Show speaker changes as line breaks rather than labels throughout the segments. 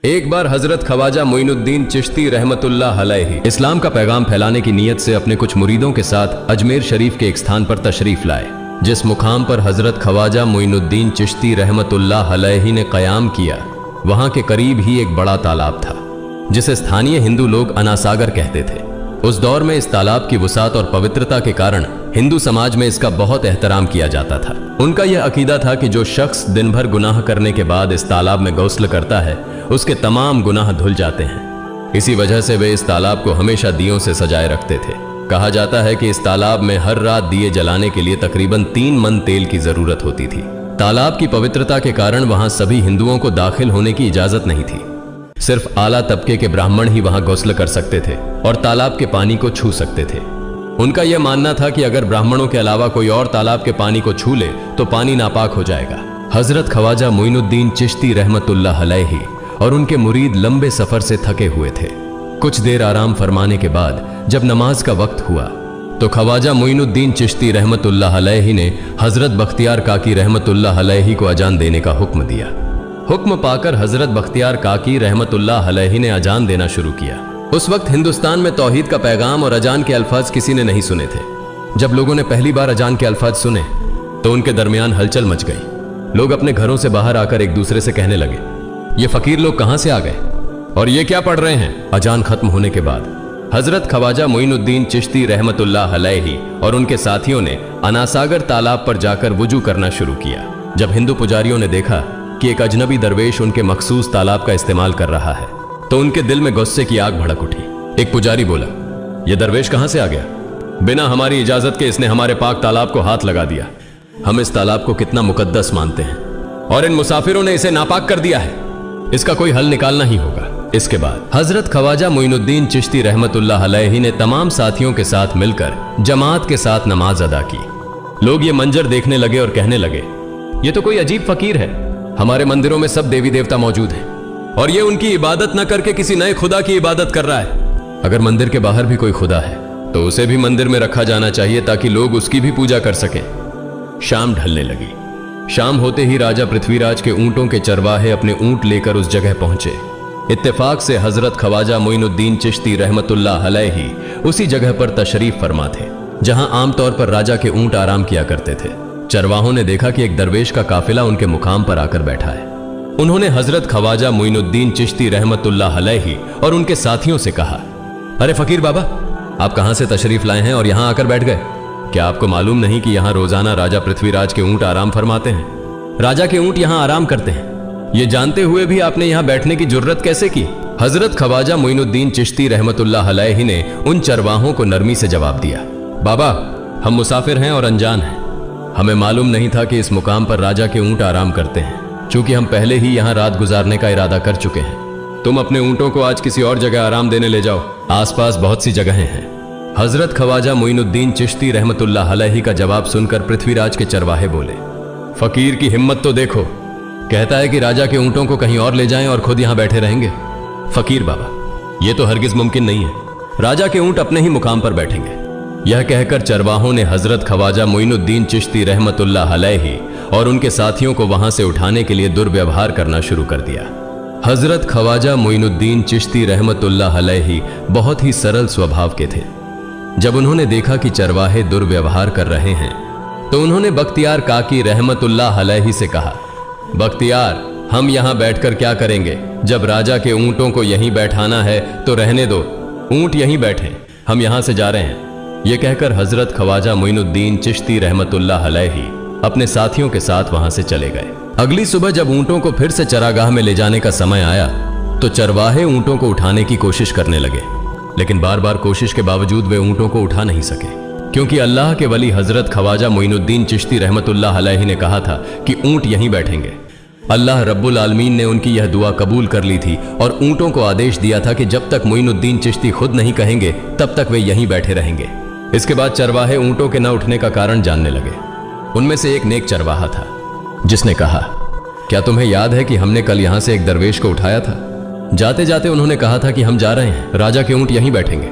एक बार हजरत ख्वाजा मोइनुद्दीन चिश्ती रहमतुल्लाह अलैहि इस्लाम का पैगाम फैलाने की नीयत से अपने कुछ मुरीदों के साथ अजमेर शरीफ के एक स्थान पर तशरीफ लाए। जिस मुकाम पर हजरत ख्वाजा मोइनुद्दीन चिश्ती रहमतुल्लाह अलैहि ने क़याम किया, वहां के करीब ही एक बड़ा तालाब था जिसे स्थानीय हिंदू लोग अनासागर कहते थे। उस दौर में इस तालाब की वसात और पवित्रता के कारण हिंदू समाज में इसका बहुत एहतराम किया जाता था। उनका यह अकीदा था कि जो शख्स दिन भर गुनाह करने के बाद इस तालाब में गौस्ल करता है, उसके तमाम गुनाह धुल जाते हैं। इसी वजह से वे इस तालाब को हमेशा दियों से सजाए रखते थे। कहा जाता है कि इस तालाब में हर रात दिए जलाने के लिए तकरीबन 3 मन तेल की जरूरत होती थी। तालाब की पवित्रता के कारण वहां सभी हिंदुओं को दाखिल होने की इजाजत नहीं थी। सिर्फ आला तबके के ब्राह्मण ही वहां गौस्ल कर सकते थे और तालाब के पानी को छू सकते थे। उनका यह मानना था कि अगर ब्राह्मणों के अलावा कोई और तालाब के पानी को छू ले तो पानी नापाक हो जाएगा। हजरत ख्वाजा मोइनुद्दीन चिश्ती रहमतुल्लाह अलैहि और उनके मुरीद लंबे सफर से थके हुए थे। कुछ देर आराम फरमाने के बाद जब नमाज का वक्त हुआ तो ख्वाजा मोइनुद्दीन चिश्ती रहमतुल्लाह अलैहि ने हजरत बख्तियार काकी रहमतुल्लाह अलैहि को अजान देने का हुक्म दिया। हुक्म पाकर हजरत बख्तियार काकी रहमतुल्लाह अलैहि ने अजान देना शुरू किया। उस वक्त हिंदुस्तान में तौहीद का पैगाम और अजान के अल्फाज किसी ने नहीं सुने थे। जब लोगों ने पहली बार अजान के अल्फाज सुने तो उनके दरमियान हलचल मच गई। लोग अपने घरों से बाहर आकर एक दूसरे से कहने लगे, ये फकीर लोग कहां से आ गए और ये क्या पढ़ रहे हैं। अजान खत्म होने के बाद हजरत ख्वाजा मोइनुद्दीन चिश्ती रहमतुल्लाह अलैहि और उनके साथियों ने अनासागर तालाब पर जाकर वुजू करना शुरू किया। जब हिंदू पुजारियों ने देखा कि एक अजनबी दरवेश उनके मखसूस तालाब का इस्तेमाल कर रहा है तो उनके दिल में गुस्से की आग भड़क उठी। एक पुजारी बोला, यह दरवेश कहां से आ गया? बिना हमारी इजाजत के इसने हमारे पाक तालाब को हाथ लगा दिया। हम इस तालाब को कितना मुकद्दस मानते हैं और इन मुसाफिरों ने इसे नापाक कर दिया है। इसका कोई हल निकालना ही होगा। इसके बाद हजरत ख्वाजा मोइनुद्दीन चिश्ती रहमतुल्लाह अलैहि ने तमाम साथियों के साथ मिलकर जमात के साथ नमाज अदा की। लोग ये मंजर देखने लगे और कहने लगे, ये तो कोई अजीब फकीर है। हमारे मंदिरों में सब देवी देवता मौजूद हैं और ये उनकी इबादत न करके किसी नए खुदा की इबादत कर रहा है। अगर मंदिर के बाहर भी कोई खुदा है तो उसे भी मंदिर में रखा जाना चाहिए ताकि लोग उसकी भी पूजा कर सकें। शाम ढलने लगी। शाम होते ही राजा पृथ्वीराज के ऊंटों के चरवाहे अपने ऊंट लेकर उस जगह पहुंचे। इत्तेफाक से हजरत ख्वाजा मोइनुद्दीन चिश्ती रहमतुल्लाह अलैहि उसी जगह पर तशरीफ फरमा थे जहां आमतौर पर राजा के ऊंट आराम किया करते थे। चरवाहों ने देखा कि एक दरवेश का काफिला उनके मुकाम पर आकर बैठा है। उन्होंने हजरत ख्वाजा मोइनुद्दीन चिश्ती रहमतुल्लाह अलैहि और उनके साथियों से कहा, अरे फकीर बाबा, आप कहां से तशरीफ लाए हैं और यहां आकर बैठ गए? क्या आपको मालूम नहीं कि यहां रोजाना राजा पृथ्वीराज के ऊंट आराम फरमाते हैं? राजा के ऊंट यहां आराम करते हैं। ये जानते हुए भी आपने यहां बैठने की जुर्रत कैसे की? हजरत ख्वाजा मोइनुद्दीन चिश्ती रहमतुल्लाह अलैहि ने उन चरवाहों को नरमी से जवाब दिया, बाबा, हम मुसाफिर हैं और अनजान हैं। हमें मालूम नहीं था कि इस मुकाम पर राजा के ऊंट आराम करते हैं। चूंकि हम पहले ही यहां रात गुजारने का इरादा कर चुके हैं, तुम अपने ऊंटों को आज किसी और जगह आराम देने ले जाओ। आसपास बहुत सी जगहें हैं। हजरत ख्वाजा मोइनुद्दीन चिश्ती रहमतुल्लाह अलैहि का जवाब सुनकर पृथ्वीराज के चरवाहे बोले, फकीर की हिम्मत तो देखो, कहता है कि राजा के ऊंटों को कहीं और ले जाएं और खुद यहां बैठे रहेंगे। फकीर बाबा, यह तो हरगिज मुमकिन नहीं है। राजा के ऊंट अपने ही मुकाम पर बैठेंगे। यह कहकर चरवाहों ने हजरत ख्वाजा मोइनुद्दीन चिश्ती रहमतुल्लाह अलैहि और उनके साथियों को वहां से उठाने के लिए दुर्व्यवहार करना शुरू कर दिया। हजरत ख्वाजा मोइनुद्दीन चिश्ती रहमतुल्लाह अलैहि बहुत ही सरल स्वभाव के थे। जब उन्होंने देखा कि चरवाहे दुर्व्यवहार कर रहे हैं तो उन्होंने बख्तियार काकी रहमतुल्लाह अलैहि से कहा, बख्तियार, हम यहां बैठकर क्या करेंगे? जब राजा के ऊंटों को यहीं बैठाना है तो रहने दो, ऊंट यहीं बैठे, हम यहां से जा रहे हैं। यह कहकर हजरत ख्वाजा मोइनुद्दीन चिश्ती रहमतुल्लाह अलैहि अपने साथियों के साथ वहां से चले गए। अगली सुबह जब ऊंटों को फिर से चरागाह में ले जाने का समय आया तो चरवाहे ऊंटों को उठाने की कोशिश करने लगे, लेकिन बार बार कोशिश के बावजूद वे ऊंटों को उठा नहीं सके, क्योंकि अल्लाह के वली हजरत ख्वाजा मोइनुद्दीन चिश्ती रहमतुल्लाह अलैहि ने कहा था कि ऊंट यहीं बैठेंगे। अल्लाह रब्बुल आलमीन ने उनकी यह दुआ कबूल कर ली थी और ऊंटों को आदेश दिया था कि जब तक मोइनुद्दीन चिश्ती खुद नहीं कहेंगे तब तक वे यहीं बैठे रहेंगे। इसके बाद चरवाहे ऊंटों के न उठने का कारण जानने लगे। उनमें से एक नेक चरवाहा था जिसने कहा, क्या तुम्हें याद है कि हमने कल यहां से एक दरवेश को उठाया था? जाते जाते उन्होंने कहा था कि हम जा रहे हैं, राजा के ऊंट यहीं बैठेंगे।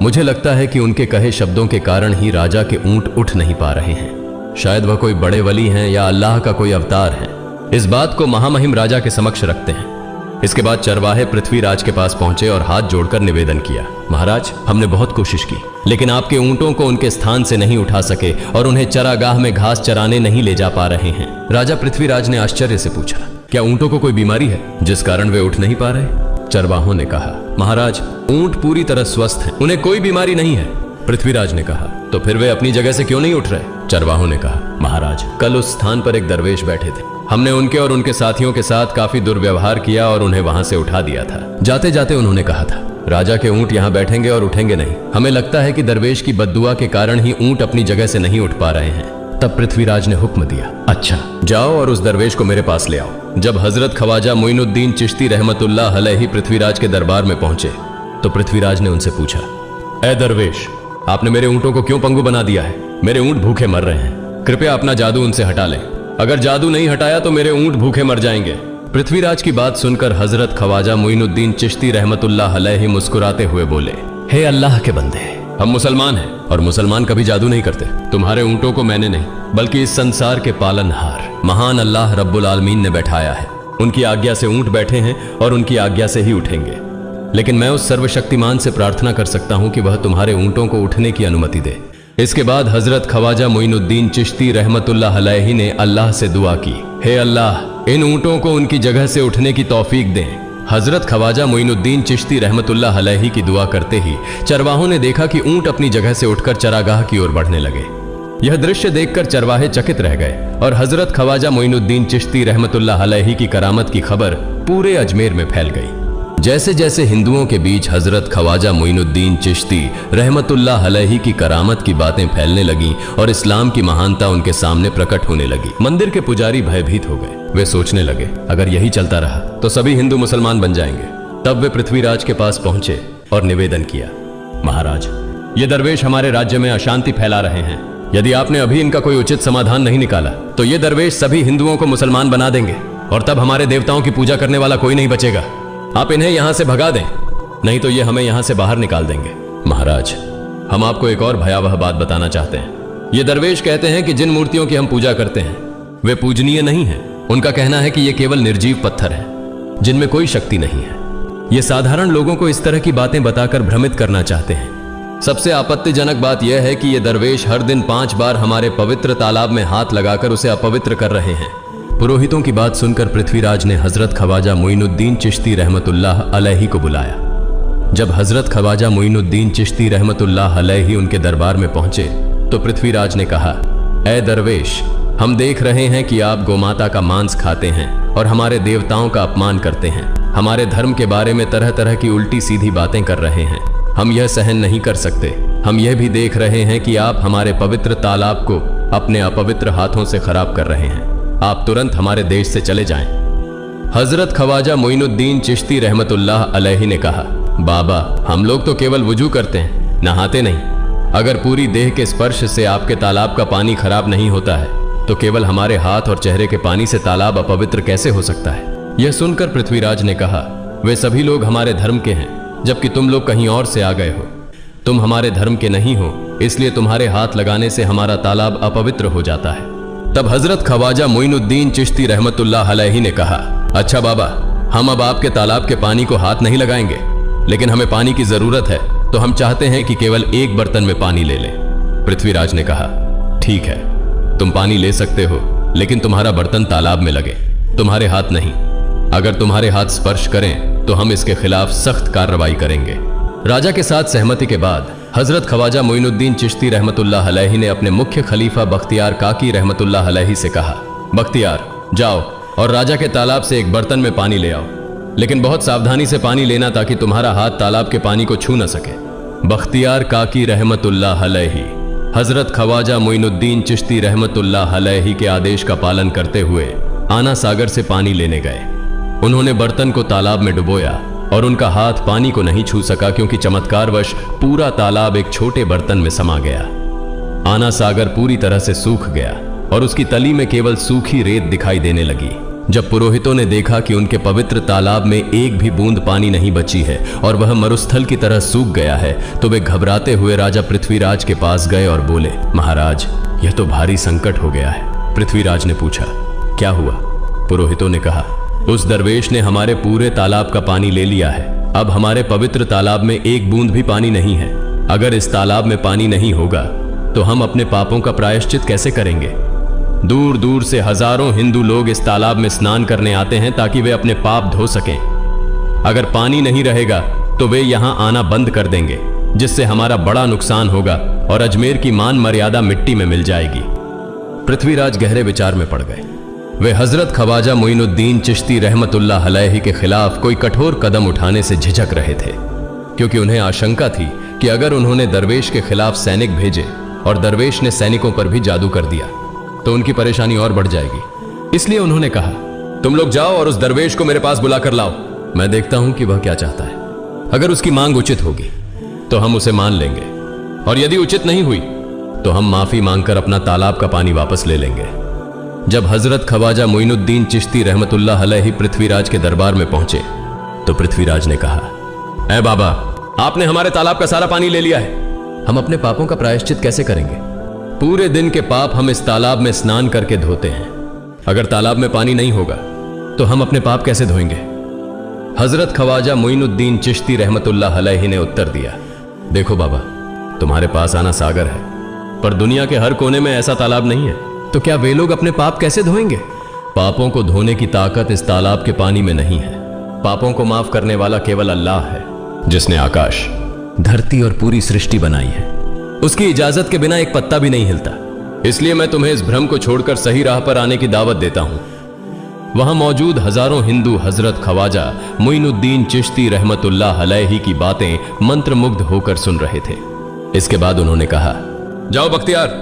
मुझे लगता है कि उनके कहे शब्दों के कारण ही राजा के ऊंट उठ नहीं पा रहे हैं। शायद वह कोई बड़े वली हैं या अल्लाह का कोई अवतार है। इस बात को महामहिम राजा के समक्ष रखते हैं। इसके बाद चरवाहे पृथ्वीराज के पास पहुंचे और हाथ जोड़कर निवेदन किया, महाराज, हमने बहुत कोशिश की, लेकिन आपके ऊंटों को उनके स्थान से नहीं उठा सके और उन्हें चरागाह में घास चराने नहीं ले जा पा रहे हैं। राजा पृथ्वीराज ने आश्चर्य से पूछा, क्या ऊंटों को कोई बीमारी है जिस कारण वे उठ नहीं पा रहे? चरवाहों ने कहा, महाराज, ऊंट पूरी तरह स्वस्थ हैं, उन्हें कोई बीमारी नहीं है। पृथ्वीराज ने कहा, तो फिर वे अपनी जगह से क्यों नहीं उठ रहे? चरवाहों ने कहा, महाराज, कल उस स्थान पर एक दरवेश बैठे थे, हमने उनके और उनके साथियों के साथ काफी दुर्व्यवहार किया और उन्हें वहां से उठा दिया था। जाते जाते उन्होंने कहा था, राजा के ऊंट यहाँ बैठेंगे और उठेंगे नहीं। हमें लगता है कि दरवेश की बद्दुआ के कारण ही ऊंट अपनी जगह से नहीं उठ पा रहे हैं। तब पृथ्वीराज ने हुक्म दिया, अच्छा, जाओ और उस दरवेश को मेरे पास ले आओ। जब हजरत ख्वाजा मोइनुद्दीन चिश्ती रहमतुल्लाह अलैहि पृथ्वीराज के दरबार में पहुंचे तो पृथ्वीराज ने उनसे पूछा, ए दरवेश, आपने मेरे ऊंटों को क्यों पंगु बना दिया है? मेरे ऊंट भूखे मर रहे हैं, कृपया अपना जादू उनसे हटा लें। अगर जादू नहीं हटाया तो मेरे ऊंट भूखे मर जाएंगे। पृथ्वीराज की बात सुनकर हजरत ख्वाजा मोइनुद्दीन चिश्ती रहमतुल्लाह अलैहि मुस्कुराते हुए बोले, हे अल्लाह के बंदे, हम मुसलमान हैं और मुसलमान कभी जादू नहीं करते। तुम्हारे ऊंटों को मैंने नहीं बल्कि इस संसार के पालनहार महान अल्लाह रब्बुल आलमीन ने बैठाया है। उनकी आज्ञा से ऊंट बैठे हैं और उनकी आज्ञा से ही उठेंगे। लेकिन मैं उस सर्वशक्तिमान से प्रार्थना कर सकता हूं कि वह तुम्हारे ऊंटों को उठने की अनुमति दे। इसके बाद हजरत ख्वाजा मोइनुद्दीन चिश्ती रहमतुल्लाह अलैहि ने अल्लाह से दुआ की, हे अल्लाह, इन ऊंटों को उनकी जगह से उठने की तौफीक दें। हजरत ख्वाजा मोइनुद्दीन चिश्ती रहमतुल्लाह अलैहि की दुआ करते ही चरवाहों ने देखा कि ऊंट अपनी जगह से उठकर चरागाह की ओर बढ़ने लगे। यह दृश्य देखकर चरवाहे चकित रह गए और हजरत ख्वाजा मोइनुद्दीन चिश्ती रहमतुल्लाह अलैहि की करामत की खबर पूरे अजमेर में फैल गई। जैसे जैसे हिंदुओं के बीच हजरत ख्वाजा मोइनुद्दीन चिश्ती रहमतुल्लाह अलैहि की करामत की बातें फैलने लगीं और इस्लाम की महानता उनके सामने प्रकट होने लगी, मंदिर के पुजारी भयभीत हो गए। वे सोचने लगे, अगर यही चलता रहा तो सभी हिंदू मुसलमान बन जाएंगे। तब वे पृथ्वीराज के पास पहुंचे और निवेदन किया, महाराज, ये दरवेश हमारे राज्य में अशांति फैला रहे हैं। यदि आपने अभी इनका कोई उचित समाधान नहीं निकाला तो ये दरवेश सभी हिंदुओं को मुसलमान बना देंगे और तब हमारे देवताओं की पूजा करने वाला कोई नहीं बचेगा। आप इन्हें यहां से भगा दें, नहीं तो ये हमें यहां से बाहर निकाल देंगे। महाराज, हम आपको एक और भयावह बात बताना चाहते हैं। ये दरवेश कहते हैं कि जिन मूर्तियों की हम पूजा करते हैं वे पूजनीय नहीं हैं। उनका कहना है कि ये केवल निर्जीव पत्थर हैं जिनमें कोई शक्ति नहीं है। ये साधारण लोगों को इस तरह की बातें बताकर भ्रमित करना चाहते हैं। सबसे आपत्तिजनक बात यह है कि ये दरवेश हर दिन 5 बार हमारे पवित्र तालाब में हाथ लगाकर उसे अपवित्र कर रहे हैं। पुरोहितों की बात सुनकर पृथ्वीराज ने हजरत ख्वाजा मोइनुद्दीन चिश्ती रहमतुल्लाह अलैहि को बुलाया। जब हजरत ख्वाजा मोइनुद्दीन चिश्ती रहमतुल्लाह अलैहि उनके दरबार में पहुंचे तो पृथ्वीराज ने कहा, ए दरवेश, हम देख रहे हैं कि आप गोमाता का मांस खाते हैं और हमारे देवताओं का अपमान करते हैं। हमारे धर्म के बारे में तरह तरह की उल्टी सीधी बातें कर रहे हैं। हम यह सहन नहीं कर सकते। हम यह भी देख रहे हैं कि आप हमारे पवित्र तालाब को अपने अपवित्र हाथों से खराब कर रहे हैं। आप तुरंत हमारे देश से चले जाएं। हजरत ख्वाजा मोइनुद्दीन चिश्ती रहमतुल्लाह अलैहि ने कहा, बाबा, हम लोग तो केवल वुजू करते हैं, नहाते नहीं। अगर पूरी देह के स्पर्श से आपके तालाब का पानी खराब नहीं होता है तो केवल हमारे हाथ और चेहरे के पानी से तालाब अपवित्र कैसे हो सकता है? यह सुनकर पृथ्वीराज ने कहा, वे सभी लोग हमारे धर्म के हैं, जबकि तुम लोग कहीं और से आ गए हो। तुम हमारे धर्म के नहीं हो, इसलिए तुम्हारे हाथ लगाने से हमारा तालाब अपवित्र हो जाता है। तब हजरत ख्वाजा मोइनुद्दीन चिश्ती रहमतुल्लाह अलैहि ने कहा, अच्छा बाबा, हम अब आपके तालाब के पानी को हाथ नहीं लगाएंगे, लेकिन हमें पानी की जरूरत है तो हम चाहते हैं कि केवल एक बर्तन में पानी ले लें। पृथ्वीराज ने कहा, ठीक है, तुम पानी ले सकते हो, लेकिन तुम्हारा बर्तन तालाब में लगे, तुम्हारे हाथ नहीं। अगर तुम्हारे हाथ स्पर्श करें तो हम इसके खिलाफ सख्त कार्रवाई करेंगे। राजा के साथ सहमति के बाद हजरत ख्वाजा मोइनुद्दीन चिश्ती रहमतुल्लाह अलैहि ने अपने मुख्य खलीफा बख्तियार काकी रहमतुल्लाह अलैहि से कहा, बख्तियार, जाओ और राजा के तालाब से एक बर्तन में पानी ले आओ, लेकिन बहुत सावधानी से पानी लेना ताकि तुम्हारा हाथ तालाब के पानी को छू न सके। बख्तियार काकी रहमतुल्लाह अलैहि हजरत ख्वाजा मोइनुद्दीन चिश्ती रहमतुल्लाह अलैहि के आदेश का पालन करते हुए आना सागर से पानी लेने गए। उन्होंने बर्तन को तालाब में डुबोया और उनका हाथ पानी को नहीं छू सका क्योंकि चमत्कारवश पूरा तालाब एक छोटे बर्तन में समा गया। आना सागर पूरी तरह से सूख गया और उसकी तली में केवल सूखी रेत दिखाई देने लगी। जब पुरोहितों ने देखा कि उनके पवित्र तालाब में एक भी बूंद पानी नहीं बची है और वह मरुस्थल की तरह सूख गया है तो वे घबराते हुए राजा पृथ्वीराज के पास गए और बोले, महाराज, यह तो भारी संकट हो गया है। पृथ्वीराज ने पूछा, क्या हुआ? पुरोहितों ने कहा, उस दरवेश ने हमारे पूरे तालाब का पानी ले लिया है। अब हमारे पवित्र तालाब में एक बूंद भी पानी नहीं है। अगर इस तालाब में पानी नहीं होगा तो हम अपने पापों का प्रायश्चित कैसे करेंगे? दूर दूर से हजारों हिंदू लोग इस तालाब में स्नान करने आते हैं ताकि वे अपने पाप धो सकें। अगर पानी नहीं रहेगा तो वे यहां आना बंद कर देंगे, जिससे हमारा बड़ा नुकसान होगा और अजमेर की मान मर्यादा मिट्टी में मिल जाएगी। पृथ्वीराज गहरे विचार में पड़ गए। वे हजरत ख्वाजा मोइनुद्दीन चिश्ती रहमतुल्लाह अलैहि के खिलाफ कोई कठोर कदम उठाने से झिझक रहे थे, क्योंकि उन्हें आशंका थी कि अगर उन्होंने दरवेश के खिलाफ सैनिक भेजे और दरवेश ने सैनिकों पर भी जादू कर दिया तो उनकी परेशानी और बढ़ जाएगी। इसलिए उन्होंने कहा, तुम लोग जाओ और उस दरवेश को मेरे पास बुला कर लाओ। मैं देखता हूं कि वह क्या चाहता है। अगर उसकी मांग उचित होगी तो हम उसे मान लेंगे, और यदि उचित नहीं हुई तो हम माफी मांगकर अपना तालाब का पानी वापस ले लेंगे। जब हजरत ख्वाजा मोइनुद्दीन चिश्ती रहमतुल्लाह अलैहि पृथ्वीराज के दरबार में पहुंचे तो पृथ्वीराज ने कहा, ऐ बाबा, आपने हमारे तालाब का सारा पानी ले लिया है। हम अपने पापों का प्रायश्चित कैसे करेंगे? पूरे दिन के पाप हम इस तालाब में स्नान करके धोते हैं। अगर तालाब में पानी नहीं होगा तो हम अपने पाप कैसे धोएंगे? हजरत ख्वाजा मोइनुद्दीन चिश्ती रहमतुल्लाह अलैहि ने उत्तर दिया, देखो बाबा, तुम्हारे पास आना सागर है, पर दुनिया के हर कोने में ऐसा तालाब नहीं है, तो क्या वे लोग अपने पाप कैसे धोएंगे? पापों को धोने की ताकत इस तालाब के पानी में नहीं है। पापों को माफ करने वाला केवल अल्लाह है, जिसने आकाश, धरती और पूरी सृष्टि बनाई है। उसकी इजाजत के बिना एक पत्ता भी नहीं हिलता। इसलिए मैं तुम्हें इस भ्रम को छोड़कर सही राह पर आने की दावत देता हूं। वहां मौजूद हजारों हिंदू हजरत ख्वाजा मोइनुद्दीन चिश्ती रहमतुल्लाह अलैहि की बातें मंत्रमुग्ध होकर सुन रहे थे। इसके बाद उन्होंने कहा, जाओ बख्तियार,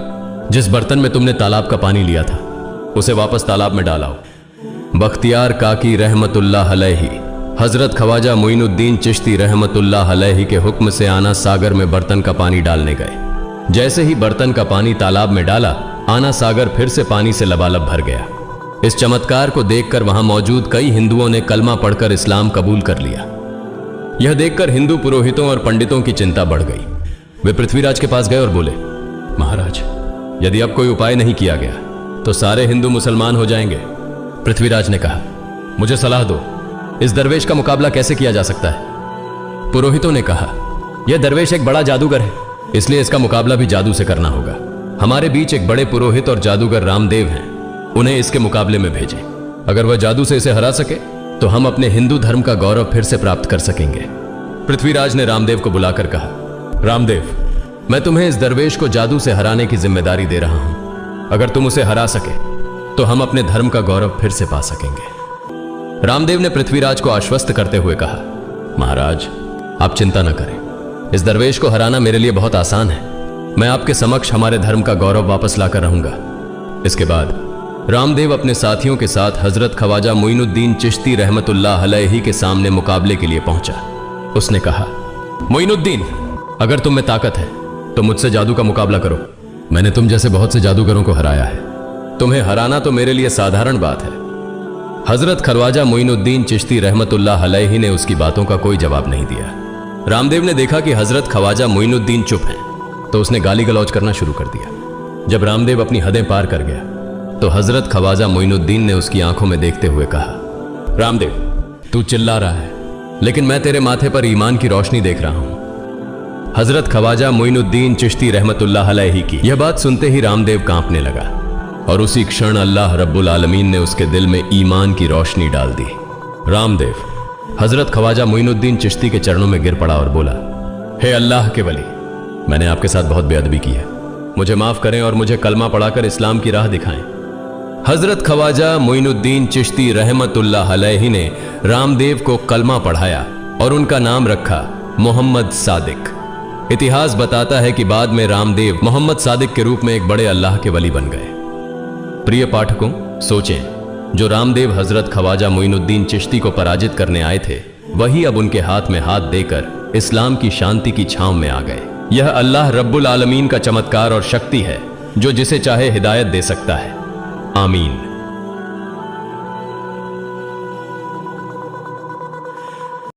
जिस बर्तन में तुमने तालाब का पानी लिया था उसे वापस तालाब में डालाओ। बख्तियार काकी रहमतुल्लाह अलैहि हजरत ख्वाजा मोइनुद्दीन चिश्ती रहमतुल्लाह अलैहि के हुक्म से आना सागर में बर्तन का पानी डालने गए। जैसे ही बर्तन का पानी तालाब में डाला, आना सागर फिर से पानी से लबालब भर गया। इस चमत्कार को देखकर वहां मौजूद कई हिंदुओं ने कलमा पढ़कर इस्लाम कबूल कर लिया। यह देखकर हिंदू पुरोहितों और पंडितों की चिंता बढ़ गई। वे पृथ्वीराज के पास गए और बोले, महाराज, यदि अब कोई उपाय नहीं किया गया तो सारे हिंदू मुसलमान हो जाएंगे। पृथ्वीराज ने कहा, मुझे सलाह दो, इस दरवेश का मुकाबला कैसे किया जा सकता है? पुरोहितों ने कहा, यह दरवेश एक बड़ा जादूगर है, इसलिए इसका मुकाबला भी जादू से करना होगा। हमारे बीच एक बड़े पुरोहित और जादूगर रामदेव हैं, उन्हें इसके मुकाबले में भेजें। अगर वह जादू से इसे हरा सके तो हम अपने हिंदू धर्म का गौरव फिर से प्राप्त कर सकेंगे। पृथ्वीराज ने रामदेव को बुलाकर कहा, रामदेव, मैं तुम्हें इस दरवेश को जादू से हराने की जिम्मेदारी दे रहा हूं। अगर तुम उसे हरा सके तो हम अपने धर्म का गौरव फिर से पा सकेंगे। रामदेव ने पृथ्वीराज को आश्वस्त करते हुए कहा, महाराज, आप चिंता न करें, इस दरवेश को हराना मेरे लिए बहुत आसान है। मैं आपके समक्ष हमारे धर्म का गौरव वापस लाकर रहूंगा। इसके बाद रामदेव अपने साथियों के साथ हजरत ख्वाजा मोइनुद्दीन चिश्ती रहमतुल्लाह अलैहि के सामने मुकाबले के लिए पहुंचा। उसने कहा, मोइनुद्दीन, अगर तुम में ताकत है तो मुझसे जादू का मुकाबला करो। मैंने तुम जैसे बहुत से जादूगरों को हराया है। तुम्हें हराना तो मेरे लिए साधारण बात है। हजरत ख्वाजा मोइनुद्दीन चिश्ती रहमतुल्लाह अलैहि ने उसकी बातों का कोई जवाब नहीं दिया। रामदेव ने देखा कि हजरत ख्वाजा मोइनुद्दीन चुप हैं, तो उसने गाली गलौज करना शुरू कर दिया। जब रामदेव अपनी हदें पार कर गया तो हजरत ख्वाजा मोइनुद्दीन ने उसकी आंखों में देखते हुए कहा, रामदेव, तू चिल्ला रहा है, लेकिन मैं तेरे माथे पर ईमान की रोशनी देख रहा हूं। हजरत ख्वाजा मोइनुद्दीन चिश्ती रहमतुल्लाह अलैहि की यह बात सुनते ही रामदेव कांपने लगा, और उसी क्षण अल्लाह रब्बुल आलमीन ने उसके दिल में ईमान की रोशनी डाल दी। रामदेव हजरत ख्वाजा मोइनुद्दीन चिश्ती के चरणों में गिर पड़ा और बोला, हे अल्लाह के वली, मैंने आपके साथ बहुत बेअदबी की है, मुझे माफ करें और मुझे कलमा पढ़ाकर इस्लाम की राह दिखाएं। हजरत ख्वाजा मोइनुद्दीन चिश्ती रहमतुल्लाह अलैहि ने रामदेव को कलमा पढ़ाया और उनका नाम रखा मोहम्मद सादिक। इतिहास बताता है कि बाद में रामदेव मोहम्मद सादिक के रूप में एक बड़े अल्लाह के वली बन गए। प्रिय पाठकों, सोचें, जो रामदेव हजरत ख्वाजा मोइनुद्दीन चिश्ती को पराजित करने आए थे, वही अब उनके हाथ में हाथ देकर इस्लाम की शांति की छांव में आ गए। यह अल्लाह रब्बुल आलमीन का चमत्कार और शक्ति है, जो जिसे चाहे हिदायत दे सकता है। आमीन।